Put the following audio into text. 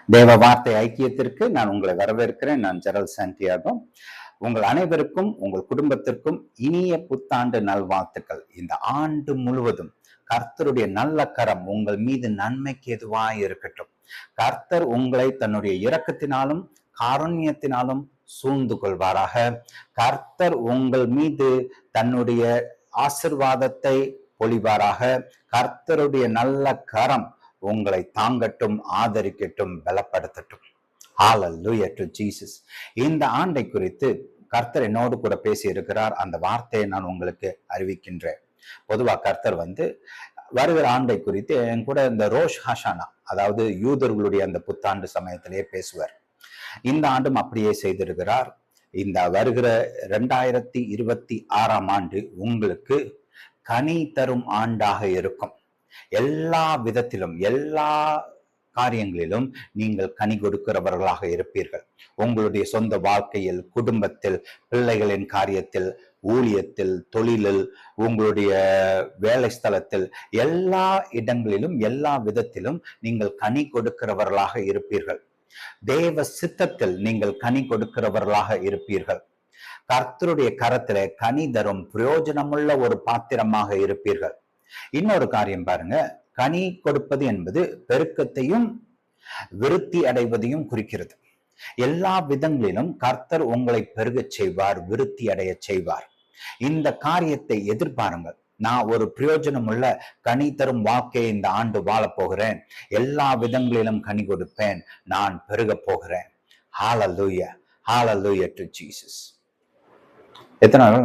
தேவ வார்த்தை ஐக்கியத்திற்கு நான் உங்களை வரவேற்கிறேன். நான் ஜெரல் சாண்டியாகோ. உங்கள் அனைவருக்கும் உங்கள் குடும்பத்திற்கும் இனிய புத்தாண்டு நல்வாழ்த்துக்கள். இந்த ஆண்டு முழுவதும் கர்த்தருடைய நல்ல கரம் உங்கள் மீது நன்மைக்கு எதுவாய் இருக்கட்டும். கர்த்தர் உங்களை தன்னுடைய இரக்கத்தினாலும் காருண்யத்தினாலும் சூழ்ந்து கொள்வாராக. கர்த்தர் உங்கள் மீது தன்னுடைய ஆசிர்வாதத்தை பொழிவாராக. கர்த்தருடைய நல்ல கரம் உங்களை தாங்கட்டும், ஆதரிக்கட்டும், பலப்படுத்தட்டும். ஹல்லேலூயா டு ஜீசஸ். இந்த ஆண்டை குறித்து கர்த்தர் என்னோடு கூட பேசி இருக்கிறார். அந்த வார்த்தையை நான் உங்களுக்கு அறிவிக்கின்றேன். பொதுவா கர்த்தர் வருகிற ஆண்டை குறித்து என் கூட இந்த ரோஷ் ஹஷானா, அதாவது யூதர்களுடைய அந்த புத்தாண்டு சமயத்திலேயே பேசுவார். இந்த ஆண்டும் அப்படியே செய்திருக்கிறார். இந்த வருகிற 2026 ஆண்டு உங்களுக்கு கனி தரும் ஆண்டாக இருக்கும். எல்லா விதத்திலும் எல்லா காரியங்களிலும் நீங்கள் கனி கொடுக்கிறவர்களாக இருப்பீர்கள். உங்களுடைய சொந்த வாழ்க்கையில், குடும்பத்தில், பிள்ளைகளின் காரியத்தில், ஊழியத்தில், தொழிலில், உங்களுடைய வேலை ஸ்தலத்தில், எல்லா இடங்களிலும் எல்லா விதத்திலும் நீங்கள் கனி கொடுக்கிறவர்களாக இருப்பீர்கள். தேவ சித்தத்தில் நீங்கள் கனி கொடுக்கிறவர்களாக இருப்பீர்கள். கர்த்தருடைய கரத்திலே கனி தரும் பிரயோஜனமுள்ள ஒரு பாத்திரமாக இருப்பீர்கள். இன்னொரு காரியம் பாருங்க, கனி கொடுப்பது என்பது பெருக்கத்தையும் விருத்தி அடைவதையும் குறிக்கிறது. எல்லா விதங்களிலும் கர்த்தர் உங்களை பெருகச் செய்வார், விருத்தி அடைய செய்வார். இந்த காரியத்தை எதிர்பாருங்கள். நான் ஒரு பிரயோஜனமுள்ள கனி தரும் வாழ்க்கையை இந்த ஆண்டு வாழப் போகிறேன். எல்லா விதங்களிலும் கனி கொடுப்பேன். நான் பெருக போகிறேன். ஹல்லேலூயா, ஹல்லேலூயா டு ஜீசஸ். எத்தனை